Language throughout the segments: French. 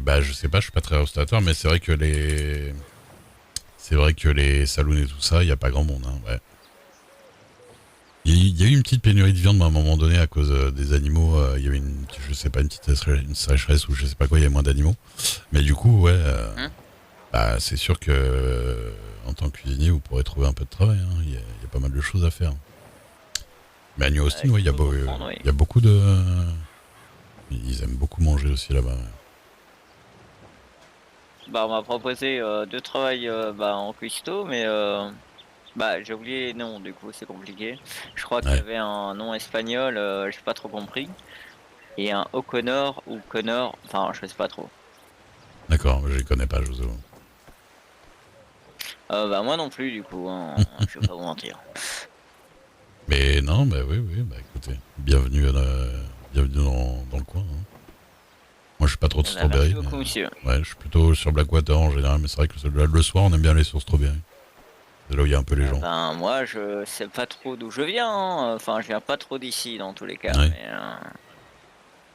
Bah, je sais pas, je suis pas très restaurateur, mais c'est vrai que les saloons et tout ça, il y a pas grand monde, hein, ouais. Il y a eu une petite pénurie de viande à un moment donné à cause des animaux. Il y avait je sais pas, une sécheresse ou je sais pas quoi, il y avait moins d'animaux. Mais du coup, ouais, Hein. bah, c'est sûr que en tant que cuisinier, vous pourrez trouver un peu de travail, hein. Il y a pas mal de choses à faire. Mais à New Austin, ouais, Je peux comprendre, oui. il y a beaucoup de. Ils aiment beaucoup manger aussi là-bas. Ouais. Bah, on m'a proposé deux travails en cuistot, mais j'ai oublié les noms, du coup, c'est compliqué. Je crois qu'il y Ouais, avait un nom espagnol, j'ai pas trop compris, et un O'Connor ou Connor, enfin, je sais pas trop. d'accord, je les connais pas, je vous avoue. Moi non plus, du coup, hein, je vais pas vous mentir. Mais non, bah oui, oui, bah écoutez, bienvenue dans le coin, hein. Moi, je suis pas trop de Eh ben, merci strawberry, mais beaucoup, monsieur. ouais, je suis plutôt sur Blackwater en général, mais c'est vrai que le soir, on aime bien aller sur strawberry. C'est là où il y a un peu les gens. Moi, je sais pas trop d'où je viens, hein. Enfin, je viens pas trop d'ici, dans tous les cas, Ouais. mais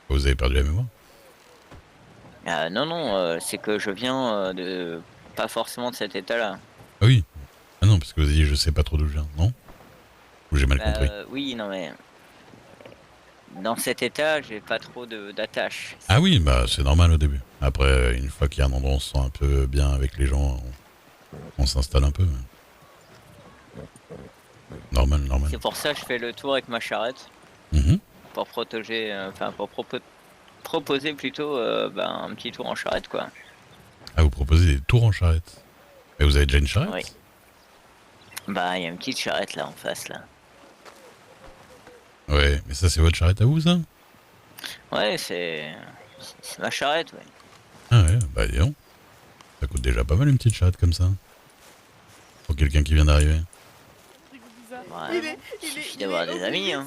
Vous avez perdu la mémoire? non, non, c'est que je viens de pas forcément de cet état-là. Ah oui. Ah non, parce que vous avez dit je sais pas trop d'où je viens, non? Ou j'ai mal compris? Oui, non, mais dans cet état, j'ai pas trop de d'attache. Ah oui, bah c'est normal au début. Après, une fois qu'il y a un endroit où on se sent un peu bien avec les gens, on s'installe un peu. Normal, normal. C'est pour ça que je fais le tour avec ma charrette Mhm. pour protéger, proposer plutôt un petit tour en charrette, quoi. Ah, vous proposez des tours en charrette. Et vous avez déjà une Oui. charrette? Bah, il y a une petite charrette là en face là. Ouais, mais ça c'est votre charrette à vous, ça? Ouais, c'est ma charrette, ouais. Ah ouais, bah dis donc. Ça coûte déjà pas mal une petite charrette comme ça. Pour quelqu'un qui vient d'arriver. Ouais, il suffit d'avoir des amis, hein.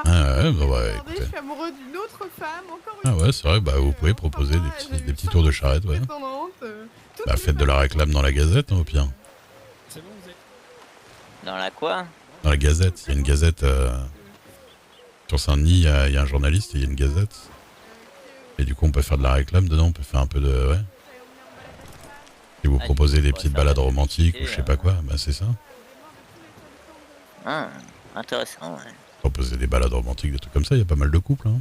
Ah ouais, bah écoutez. Je suis amoureux d'une autre femme, encore Ah une ouais, c'est vrai, bah vous pouvez proposer des petits tours de charrette, ouais. Bah faites de la réclame dans la Gazette, hein, au pire. Dans la quoi? Dans la Gazette, il y a une Gazette sur Saint-Denis, il y a un journaliste et il y a une Gazette. Et du coup, on peut faire de la réclame dedans, on peut faire un peu de... Ouais. Si vous Ah, du coup, proposez je des pourrais petites faire de la balades romantiques ou publicité, je sais pas quoi, bah c'est ça. Ah, intéressant, ouais. Proposer des balades romantiques, des trucs comme ça, il y a pas mal de couples, hein.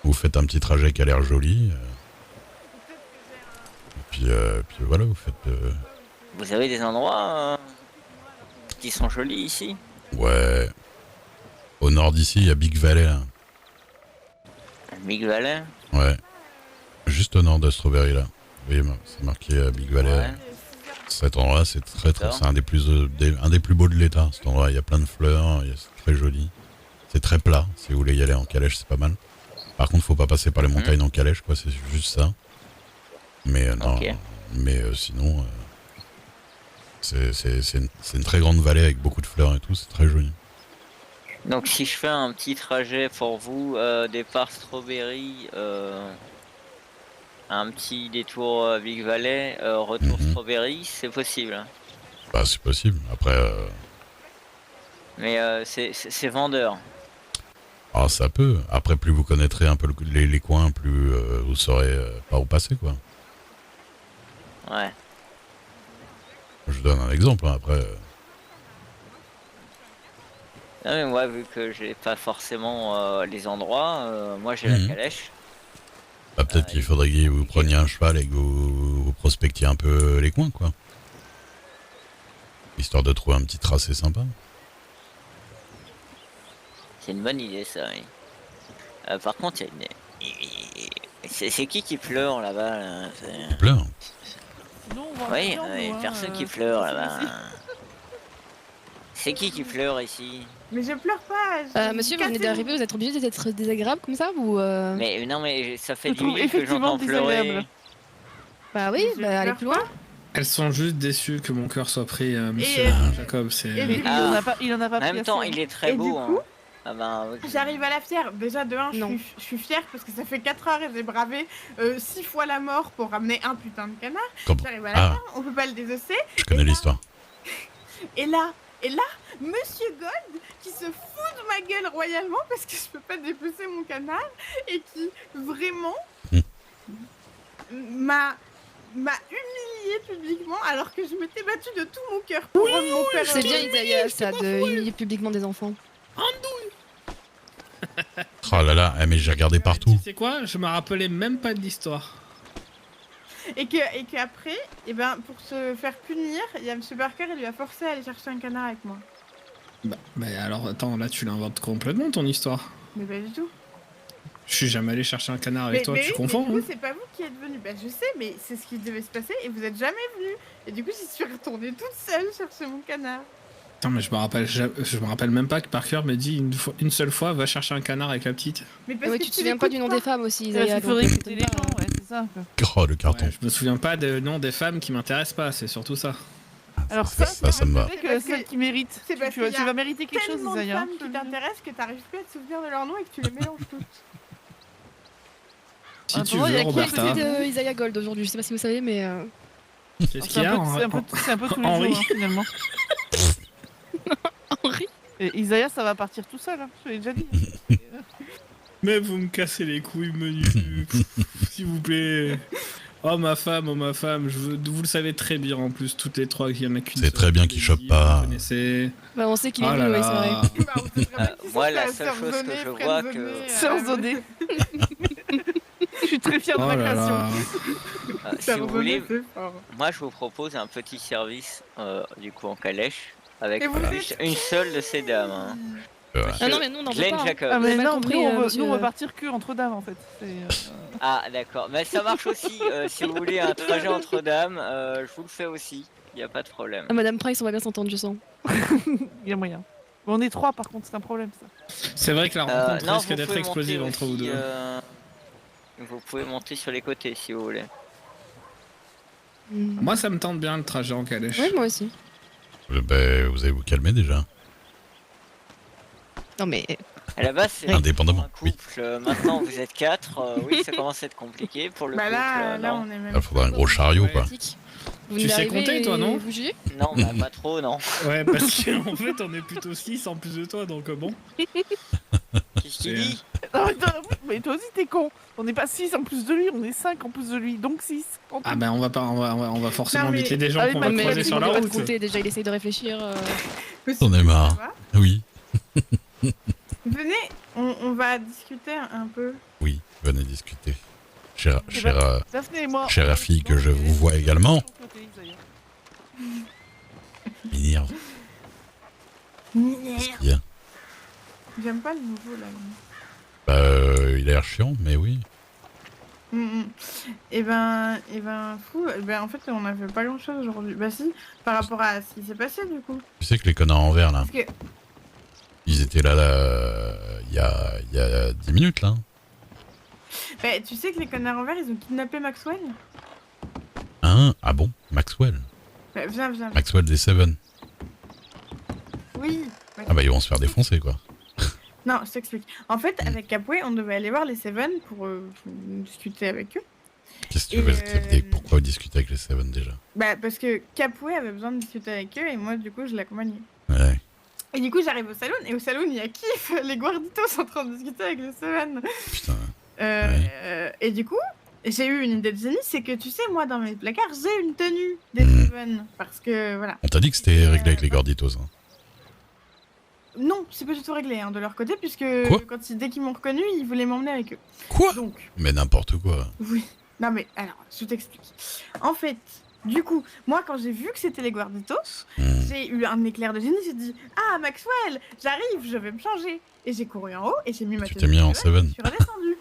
Vous faites un petit trajet qui a l'air joli. Puis voilà, vous faites... Vous avez des endroits qui sont jolis ici? Ouais. Au nord d'ici, il y a Big Valley, là. Big Valley? Ouais. Juste au nord de Strawberry, là. Vous voyez, c'est marqué Big Valley. Ouais. Cet endroit, c'est très, D'accord. c'est un des plus beaux de l'État. Cet endroit, il y a plein de fleurs, c'est très joli. C'est très plat. Si vous voulez y aller en calèche, c'est pas mal. Par contre, faut pas passer par les montagnes en calèche, quoi. C'est juste ça. Mais non. Ok. Mais sinon, c'est une très grande vallée avec beaucoup de fleurs et tout. C'est très joli. Donc si je fais un petit trajet pour vous, départ Strawberry, un petit détour Big Valley, retour Mhm. Strawberry, c'est possible, hein. Bah, c'est possible. Après, Mais c'est vendeur. ça peut. Après, plus vous connaîtrez un peu les coins, plus vous saurez par où passer, quoi. Ouais. Je vous donne un exemple, hein. Après, Non mais moi vu que j'ai pas forcément les endroits, moi j'ai la Mhm. calèche. bah, peut-être qu'il Et faudrait c'est que vous nickel. preniez un cheval et que vous prospectiez un peu les coins, quoi. Histoire de trouver un petit tracé sympa. C'est une bonne idée ça, oui. Par contre, il y a c'est qui pleure là-bas là? Il pleure. Non, on va Oui, bien, nous, une hein, personne qui c'est pleure facile là-bas. aussi. C'est qui pleure ici? Mais je pleure pas. Monsieur, vous venez d'arriver, vous êtes obligé d'être désagréable comme ça ou Mais non mais ça fait Je 10 trouve minutes que effectivement j'entends pleurer. désagréable. Bah oui, Je bah allez pleure plus loin. pas. Elles sont juste déçues que mon cœur soit pris, monsieur Jacob. Et Mais puis, ah, il en a pas en pris même temps, assez. il est très Et beau, du coup, hein. Ah ben, oui. j'arrive à la fière. Déjà, de 1, Non. je suis fière parce que ça fait 4 heures et j'ai bravé 6 fois la mort pour ramener un putain de canard. Comme... J'arrive à la Ah, fière, on peut pas le désosser. je connais l'histoire. Et là, Et là, Monsieur Gold, qui se fout de ma gueule royalement parce que je peux pas dépecer mon canard, et qui vraiment m'a humilié publiquement alors que je m'étais battue de tout mon cœur pour rendre mon père C'est heureux. bien Isaiah, ça, de humilier publiquement des enfants. Oh là là, mais j'ai regardé partout. Tu sais quoi? Je me rappelais même pas de l'histoire. Et qu'après, et ben, pour se faire punir, il y a Monsieur Barker, il lui a forcé à aller chercher un canard avec moi. Bah alors, attends, là, tu l'inventes complètement, ton histoire. Mais pas du tout. Je suis jamais allé chercher un canard avec toi, tu confonds, mais du hein. coup, c'est pas vous qui êtes venu. Bah, je sais, mais c'est ce qui devait se passer et vous êtes jamais venu. Et du coup, j'y suis retournée toute seule chercher mon canard. Attends, mais je me rappelle même pas que Parker m'a dit une seule fois, va chercher un canard avec la petite. Mais parce Ouais, que tu te souviens pas du nom des femmes aussi, Il Isaiah. faudrait donc, écouter les pas, gens, ouais, c'est ça. quoi. Oh, le carton. Ouais, je me souviens pas des noms des femmes qui m'intéressent pas, c'est surtout ça. Alors Ça me va. c'est Parce celle que- qui mérite. c'est parce Tu qu'il y a vas mériter quelque chose, tellement de Isaiah. femmes qui t'intéressent que t'arrives plus à te souvenir de leur nom et que tu les mélanges toutes. Si tu Attends, il y veux, a qui Roberta. C'est de Isaiah Gold aujourd'hui, je sais pas si vous savez, mais. Qu'est-ce qu'il y a C'est un peu tous les Henri. jours, hein, finalement. Henri. Et Isaiah, ça va partir tout seul, hein, je l'ai déjà dit. Mais vous me cassez les couilles, menu. S'il vous plaît. Oh ma femme, vous le savez très bien en plus, toutes les trois, qu'il y en a qu'une. C'est seule très bien que qu'il vous chope pas. connaissez. Bah, on sait qu'il est Oh venu, là oui, c'est vrai. là. Bah, on sait très bien qui moi, c'est, la la seule sœur chose que Zonée, je frère vois Zonée, Sœur Zonée. Je suis très fière de Oh ma là création. là. si Sœur vous Zonée, voulez, c'est fort. moi je vous propose un petit service du coup en calèche avec Et vous une seule de ces dames. Hein. Ah non, mais nous, on en veut Glenn pas. hein. Jacob. Ah, mais J'ai mal non, compris, nous, on monsieur. veut partir que entre dames en fait. Ah d'accord, mais ça marche aussi. Si vous voulez un trajet entre dames, je vous le fais aussi. Il n'y a pas de problème. Ah, Madame Price, on va bien s'entendre, je sens. Il y a moyen. Mais on est trois par contre, c'est un problème ça. C'est vrai que la rencontre Non, risque vous d'être pouvez explosive monter entre vous aussi, deux. vous pouvez monter sur les côtés si vous voulez. Hmm. Moi, ça me tente bien le trajet en calèche. Ouais, moi aussi. Ben, vous allez vous calmer déjà. Non, mais. À la base, c'est Indépendamment, un couple. Maintenant, vous êtes 4. Oui, ça commence à être compliqué pour le Bah couple. là, non. on est même. Il faudra un gros chariot, Ouais. quoi. Vous Tu venez sais d'arriver compter, toi, et non Vous jugez Non, bah, pas trop, non. Ouais, parce qu'en fait, on est plutôt 6 en plus de toi, donc bon. Qu'est-ce qu'il dit? Non, mais toi aussi t'es con. On n'est pas 6 en plus de lui, on est 5 en plus de lui, donc 6. Ah ben, on va forcément Non, mais- inviter des gens Allez, qu'on bah, va mais croiser vas-y, sur la on va route. Compter, déjà, il essaye de réfléchir. J'en ai marre. Oui, Venez, on va discuter un peu. oui, venez discuter. Chère Daphné et moi. chère fille que je vous vois également. Minir, qu'est-ce qu'il y a? J'aime pas le nouveau là. Il a l'air chiant, mais oui. Et ben, fou. Eh ben, en fait, on a fait pas grand chose aujourd'hui. Bah, si, par rapport à ce qui s'est passé du coup. Tu sais que les connards en vert, là, Parce que, ils étaient là, il y a 10 minutes, là. bah, tu sais que les connards en vert, ils ont kidnappé Maxwell. Hein? Ah bon? Maxwell? Bah, viens. Maxwell des Seven. Oui. Ouais. Ah bah ils vont se faire défoncer, quoi. Non, je t'explique. En fait, avec Capway, on devait aller voir les Seven pour discuter avec eux. Qu'est-ce que tu veux Et, Pourquoi discuter avec les Seven, déjà? Bah, parce que Capway avait besoin de discuter avec eux et moi, du coup, je l'accompagnais. Ouais. Et du coup, j'arrive au salon et au salon, il y a Kif, les Guarditos sont en train de discuter avec les Seven. Putain. Et du coup, j'ai eu une idée de génie, c'est que tu sais, moi, dans mes placards, j'ai une tenue des Seven. Parce que, voilà. On t'a dit que c'était réglé avec les Gorditos, hein. Non, c'est pas du tout réglé hein, de leur côté, puisque Quoi dès qu'ils m'ont reconnu, ils voulaient m'emmener avec eux. Quoi? Donc, Mais n'importe quoi. oui. Non mais, alors, je t'explique. En fait, du coup, moi, quand j'ai vu que c'était les Guarditos, j'ai eu un éclair de génie, j'ai dit « Ah, Maxwell, j'arrive, je vais me changer !» Et j'ai couru en haut, et j'ai mis ma Tu tenue t'es mis en de Seven, Seven. et je suis redescendue.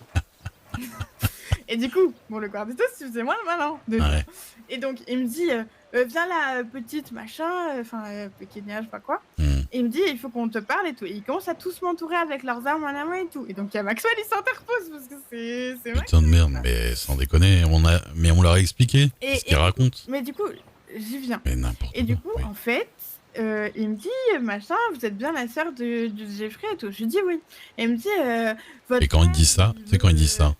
Et du coup, bon, le Guarditos, il faisait moins le malin. Ouais. Et donc, il me dit viens là, petite machin, péquénia, je sais pas quoi. Et il me dit, il faut qu'on te parle et tout. Et ils commencent à tous m'entourer avec leurs armes à la main et tout. Et donc, il y a Maxwell, il s'interpose parce que c'est vrai. Putain de merde, mais sans déconner, on leur a expliqué Et- ce qu'ils racontent. Mais du coup, j'y viens. Mais n'importe quoi. Et du coup, oui. en fait, il me dit, machin, vous êtes bien la sœur de Jeffrey et tout. Je lui dis oui. Et il me dit, votre Et quand il dit ça, tu sais quand il dit ça,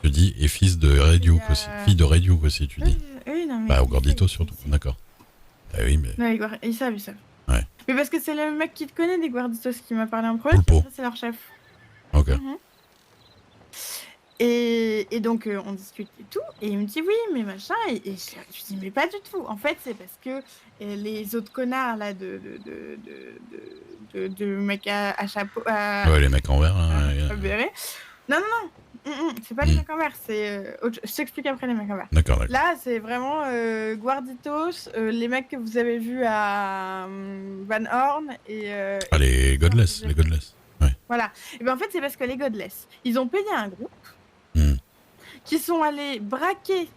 tu dis, et fils de Red Duke aussi. Fille de Red Duke aussi, tu dis. Oui, non, mais Bah, au il Gordito sait, surtout, il sait. d'accord. Bah oui, mais. Non, ils savent. Ouais, Ouais. Mais parce que c'est le mec qui te connaît des Guarditos qui m'a parlé en premier, Pulpo. c'est leur chef. Ok. Et donc on discute et tout, et il me dit oui, mais machin, et je dis mais pas du tout. En fait, c'est parce que les autres connards là de mecs à chapeau. Ouais, les mecs en vert. à béret. Non, c'est pas les mecs en vert, c'est. Je t'explique après les mecs en vert. D'accord. Là, c'est vraiment Guarditos, les mecs que vous avez vus à Van Horn et. Les Godless. Les Godless. Ouais. Voilà. Et ben en fait, c'est parce que les Godless, ils ont payé un groupe qui sont allés braquer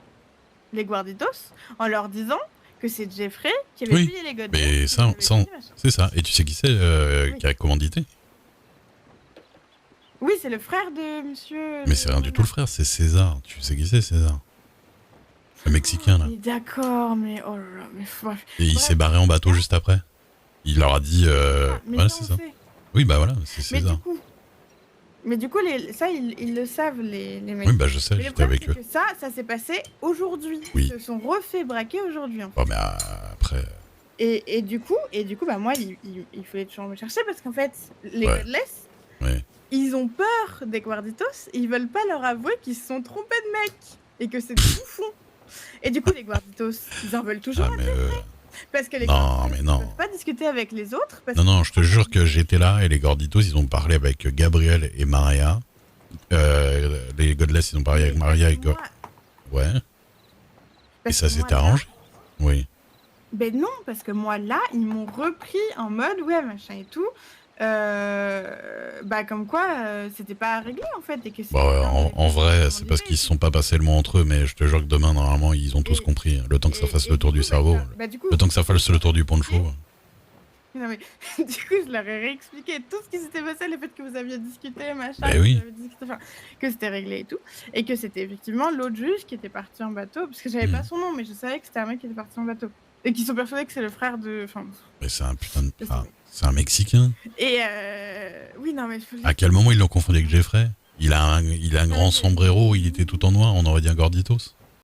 les Guarditos en leur disant que c'est Jeffrey qui avait payé les Godless. Mais ça, c'est ça. Et tu sais qui c'est qui a commandité? Oui, c'est le frère de monsieur. Mais c'est rien du tout le frère, c'est César. Tu sais qui c'est, César? Le Mexicain, là. D'accord, mais oh là là, mais Et il s'est barré en bateau juste après. Il leur a dit. Voilà, c'est ça. Oui, bah voilà, c'est César. Mais du coup, ça, ils le savent, les mecs. Oui, bah je sais, mais j'étais avec eux. Que ça s'est passé aujourd'hui. Oui. Ils se sont refait braquer aujourd'hui, en fait. Bon, mais après. Et du coup, bah moi, il fallait toujours me chercher parce qu'en fait, les Godless, ils ont peur des Guarditos, ils veulent pas leur avouer qu'ils se sont trompés de mec et que c'est des bouffons. Et du coup, les Guarditos, ils en veulent toujours un parce que les Guarditos, ils peuvent pas discuter avec les autres. Non, je te jure que j'étais là et les Gorditos, ils ont parlé avec Gabriel et Maria. Les Godless, ils ont parlé avec Maria et Ouais. Et ça s'était arrangé. Oui. Ben non, parce que moi, là, ils m'ont repris en mode, ouais, machin et tout. Bah comme quoi c'était pas réglé en fait et que en vrai c'est parce qu'ils se sont pas passés le mot entre eux, mais je te jure que demain normalement ils ont tous compris le temps que ça fasse le tour du cerveau, le temps que ça fasse le tour du poncho. Non mais du coup je leur ai réexpliqué tout ce qui s'était passé, le fait que vous aviez discuté machin, que c'était réglé et tout, et que c'était effectivement l'autre juge qui était parti en bateau, parce que j'avais pas son nom mais je savais que c'était un mec qui était parti en bateau et qui sont persuadés que c'est le frère de. Mais c'est un putain de. C'est un Mexicain. Et oui, non, mais. À quel moment ils l'ont confondu avec Jeffrey? Il a un grand sombrero, il était tout en noir, on aurait dit un Gorditos.